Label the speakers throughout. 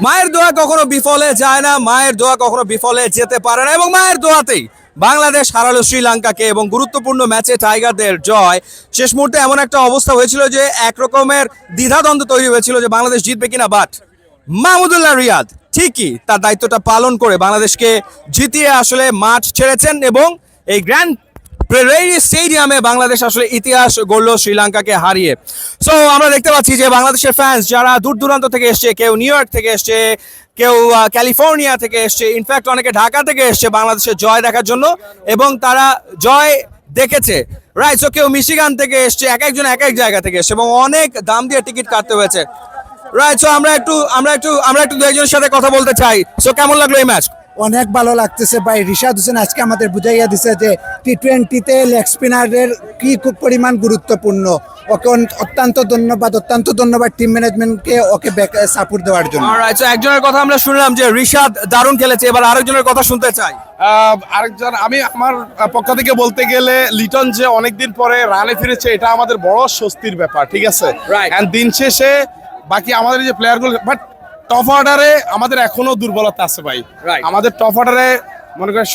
Speaker 1: মায়ের দোয়া কখনো বিফলে যায় না, মায়ের দোয়া কখনো বিফলে যেতে পারে না, এবং মায়ের দোয়াতেই বাংলাদেশ হারালো শ্রীলঙ্কাকে এবং গুরুত্বপূর্ণ ম্যাচে টাইগারদের জয়। শেষ মুহূর্তে এমন একটা অবস্থা হয়েছিল যে এক রকমের দ্বিধাদ্বন্দ্ব তৈরি হয়েছিল যে বাংলাদেশ জিতবে কিনা, বাট মাহমুদুল্লাহ রিয়াদ ঠিকই তার দায়িত্বটা পালন করে বাংলাদেশকে জিতিয়ে আসলে মাঠ ছেড়েছেন এবং এই গ্র্যান্ড প্রেরি স্টেডিয়ামে বাংলাদেশ আসলে ইতিহাস গড়ল শ্রীলঙ্কাকে হারিয়ে। সো আমরা দেখতে পাচ্ছি যে বাংলাদেশের ফ্যান্স যারা দূর দূরান্ত থেকে এসছে, কেউ নিউ ইয়র্ক থেকে এসছে, কেউ ক্যালিফোর্নিয়া থেকে এসছে, ইনফ্যাক্ট অনেকে ঢাকা থেকে এসছে বাংলাদেশের জয় দেখার জন্য, এবং তারা জয় দেখেছে, রাইট। সো কেউ মিশিগান থেকে এসছে, এক একজন এক এক জায়গা থেকে এসছে এবং অনেক দাম দিয়ে টিকিট কাটতে হয়েছে, রাইট। সো আমরা একটু দু একজনের সাথে কথা বলতে চাই। সো কেমন লাগলো এই ম্যাচ?
Speaker 2: অনেক ভালো লাগতেছে ভাই। রিশাদ হোসেন আজকে আমাদের বুঝাইয়া দিছে যে টি-20-তে লেগ স্পিনারের কি খুব পরিমাণ গুরুত্বপূর্ণ। ওকে অত্যন্ত ধন্যবাদ টিম ম্যানেজমেন্টকে ওকে সাপোর্ট দেওয়ার জন্য।
Speaker 1: অলরাইট, সো একজনের কথা আমরা শুনলাম যে রিশাদ দারুণ খেলেছে, এবার আরেকজনের কথা শুনতে চাই।
Speaker 3: আরেকজন, আমি আমার পক্ষ থেকে বলতে গেলে লিটন যে অনেকদিন পরে রানে ফিরেছে, এটা আমাদের বড় স্বস্তির ব্যাপার, ঠিক আছে।
Speaker 1: Right.
Speaker 3: এন্ড দিন শেষে বাকি আমাদের যে প্লেয়ারগুলো, বাট টপ অর্ডারে আমাদের এখনো দুর্বলতা আছে ভাই।
Speaker 1: Right.
Speaker 3: আমাদের টপ অর্ডারে মনে করেন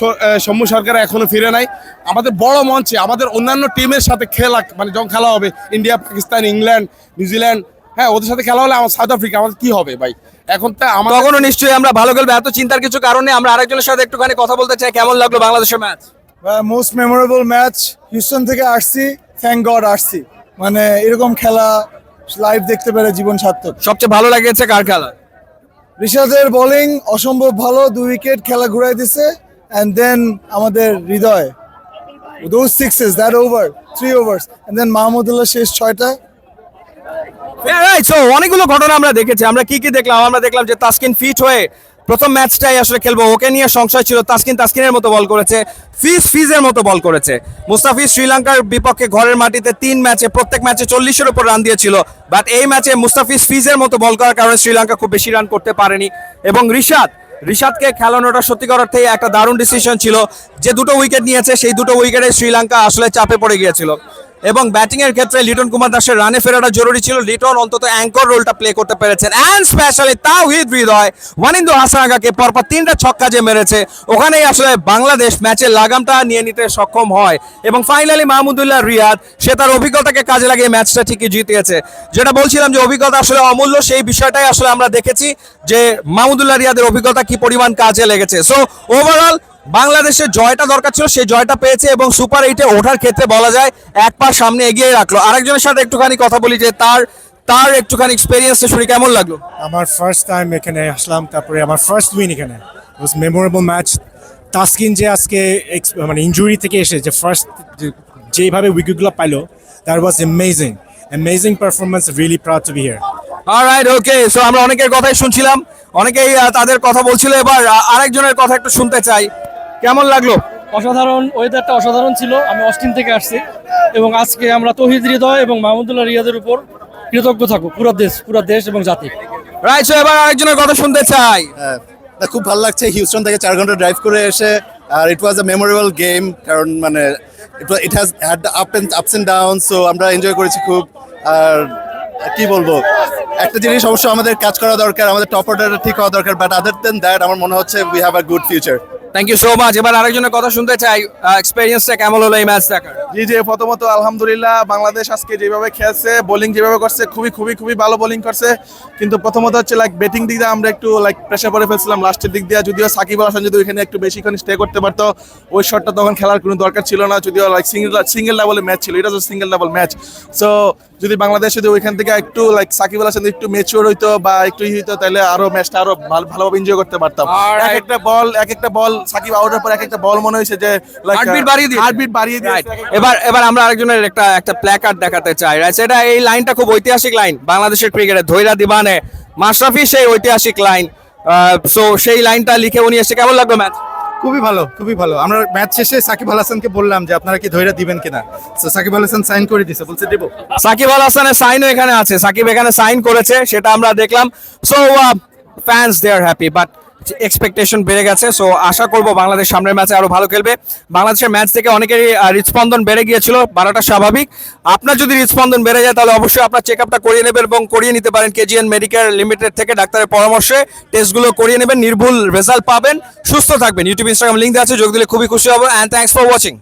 Speaker 3: সৌম্য সরকার এখনো ফিরে নাই। আমাদের বড় মঞ্চে আমাদের অন্যান্য টিমের সাথে খেলা, মানে যখন খেলা হবে ইন্ডিয়া, পাকিস্তান, ইংল্যান্ড, নিউজিল্যান্ড, হ্যাঁ ওদের সাথে খেলা হলে আমার সাউথ আফ্রিকা, আমাদের কি হবে ভাই? এখন তো আমাদের
Speaker 1: তখনও নিশ্চয়ই আমরা ভালো খেলবো, এত চিন্তার কিছু কারণে। আমরা আরেকজনের সাথে একটুখানি কথা বলতে চাই, কেমন লাগলো বাংলাদেশের match?
Speaker 2: Most memorable match. Houston থেকে আসছি, থ্যাংক গড আসছি। মানে এরকম খেলা লাইভ দেখতে পেরে জীবন সার্থক।
Speaker 1: সবচেয়ে ভালো লেগেছে কার খেলা?
Speaker 2: রিশাদের বোলিং অসম্ভব ভালো, 2 উইকেট খেলা ঘুরাই দিছে। এন্ড দেন আমাদের Hridoy those sixes that over 3 overs, and then Mahmudullah শেষ 6টা।
Speaker 1: রাইট। সো অনেকগুলো ঘটনা আমরা দেখেছি। আমরা কি কি দেখলাম? আমরা দেখলাম যে তাসকিন ফিট হয়ে প্রথম ম্যাচটাই আসলে খেলবো, ওকে নিয়ে সংশয় ছিল। তাসকিনের মতো বল করেছে, ফিজের মতো বল করেছে। মুস্তাফিজ শ্রীলঙ্কার বিপক্ষে ঘরের মাটিতে 3 ম্যাচে প্রত্যেক ম্যাচে 40-এর উপর রান দিয়েছিল, বাট এই ম্যাচে মুস্তাফিজ ফিজের মতো বল করার কারণে শ্রীলঙ্কা খুব বেশি রান করতে পারেনি। এবং রিশাদকে খেলানোটা সত্যিকার অর্থেই একটা দারুণ ডিসিশন ছিল। যে 2টো উইকেট নিয়েছে সেই 2টো উইকেটে শ্রীলঙ্কা আসলে চাপে পড়ে গিয়েছিল, এবং ব্যাটিং এর ক্ষেত্রে লিটন কুমার দাসের রানে ফেরাটা জরুরি ছিল। লিটন অন্তত অ্যাঙ্কর রোলটা প্লে করতে পেরেছেন, এন্ড স্পেশালি তাওহিদ হৃদয় ওয়ানিন্দু হাসানাগাকে পরপর 3টা ছক্কা যে মেরেছে, ওখানেই আসলে বাংলাদেশ ম্যাচের লাগামটা নিয়ে নিতে সক্ষম হয়। এবং ফাইনালি মাহমুদুল্লাহ রিয়াদ সে তার অভিজ্ঞতাকে কাজে লাগিয়ে ম্যাচটা ঠিকই জিতিয়েছে। যেটা বলছিলাম যে অভিজ্ঞতা আসলে অমূল্য, সেই বিষয়টাই আসলে আমরা দেখেছি যে মাহমুদুল্লাহ রিয়াদের অভিজ্ঞতা কি পরিমাণ কাজে লেগেছে। সো ওভারঅল বাংলাদেশের জয়টা দরকার ছিল, সেই জয়টা পেয়েছে এবং সুপার 8-এ ওঠার ক্ষেত্রে বলা যায় এক পা সামনে এগিয়ে রাখলো। আরেকজনের সাথে একটুখানি কথা বলি যে তার একটুখানি এক্সপেরিয়েন্সটা শুনে কেমন লাগলো?
Speaker 4: আমার ফার্স্ট টাইম এখানে আসলাম, তারপরে আমার ফার্স্ট উইন এখানে। ইট ওয়াজ মেমোরেবল ম্যাচ। তাসকিন যে আজকে মানে ইনজুরি থেকে এসে যে ফার্স্ট যেভাবে উইকেটগুলো পাইলো, that was amazing performance. Really proud to B here.
Speaker 1: Alright, okay. So আমরা অনেকের কথাই শুনছিলাম, অনেকেই তাদের কথা বলছিল। এবার আরেকজনের কথা একটু শুনতে চাই, কেমন লাগলো?
Speaker 5: অসাধারণ, ওয়েদারটা অসাধারণ ছিল। আমি অস্টিন থেকে আসছি এবং আজকে আমরা তৌহিদ হৃদয় এবং মাহমুদুল্লাহ রিয়াদের উপর কৃতজ্ঞ থাকবো, পুরো দেশ এবং জাতি।
Speaker 1: রাইট। সো এবার আরেকজনের কথা শুনতে চাই।
Speaker 6: খুব ভালো লাগছে হিউস্টন থেকে 4 ঘন্টা ড্রাইভ করে এসে, আর ইট ওয়াজ আ মেমোরেবল গেম, কারণ মানে it has had the ups and down, so আমরা এনজয় করেছি খুব। আর কি বলবো, একটা জিনিস অবশ্য আমাদের কাজ করা দরকার, আমাদের টপ অর্ডারটা ঠিক হওয়া দরকার, বাট আদার দেন দ্যাট আমার মনে হচ্ছে we have a good future.
Speaker 1: Thank you so much. এবার আরেকজনের কথা শুনতে চাই, এক্সপেরিয়েন্সটা কেমন হলো এই ম্যাচ দেখার?
Speaker 3: জি, প্রথমত আলহামদুলিল্লাহ, বাংলাদেশ আজকে যেভাবে খেলছে, বোলিং যেভাবে করছে, খুবই ভালো বোলিং করছে। কিন্তু প্রথমত হচ্ছে লাইক ব্যাটিং দিক দিয়ে আমরা একটু লাইক প্রেশার পরে ফেলছিলাম লাস্টের দিক দিয়ে। যদিও সাকিব আল হাসান যদি ওইখানে একটু বেশিক্ষণ স্টে করতে পারতো, ওই শটটা তখন খেলার কোনো দরকার ছিল না। যদিও লাইক সিঙ্গেল ডাবলের ম্যাচ ছিল, এটা তো সিঙ্গেল ডাবল ম্যাচ। সো যদি বাংলাদেশ যদি ওইখান থেকে একটু লাইক সাকিব আল হাসান একটু ম্যাচিওর হইতো বা একটু হইতো, তাহলে আরো ম্যাচটা আরো ভালোভাবে এনজয় করতে পারতাম। এক একটা বল সাকিব আউটের পর একটা বল মনে হয়েছে যে
Speaker 1: হার্টবিট বাড়িয়ে দিয়েছে। এবার আমরা আরেকজনের একটা প্ল্যাকার্ড দেখাতে চাই। সেটা এই লাইনটা খুব ঐতিহাসিক লাইন বাংলাদেশের ক্রিকেটে, ধৈরা দিবানে মাশরাফি সেই ঐতিহাসিক লাইন। সো সেই লাইনটা লিখে উনি এসে, কেমন লাগলো ম্যাচ?
Speaker 6: খুবই ভালো। আমরা ম্যাচ শেষে সাকিব আল হাসানকে বললাম যে আপনারা কি ধৈর্য দিবেন কিনা, তো সাকিব আল হাসান সাইন করে দিয়েছে, বলছে দেবো।
Speaker 1: সাকিব আল হাসানের সাইনও এখানে আছে, সাকিব এখানে সাইন করেছে, সেটা আমরা দেখলাম। So fans they are happy, but expectation বেড়ে গেছে। সো আশা করব বাংলাদেশ সামনের ম্যাচে আরো ভালো খেলবে। বাংলাদেশের ম্যাচ থেকে অনেকেরই হৃদস্পন্দন বেড়ে গিয়েছিল, বাড়াটা স্বাভাবিক। আপনার যদি হৃদস্পন্দন বেড়ে যায় তাহলে অবশ্যই আপনার চেক আপটা করিয়ে নেবেন এবং করিয়ে নিতে পারেন কেজিএন মেডিকেয়ার লিমিটেড থেকে ডাক্তারের পরামর্শে টেস্টগুলো করিয়ে নেবেন, নির্ভুল রেজাল্ট পাবেন, সুস্থ থাকবেন। ইউটিউব ইনস্টাগ্রাম লিঙ্ক দেওয়া আছে, যোগ দিলে খুবই খুশি হব। And thanks for watching.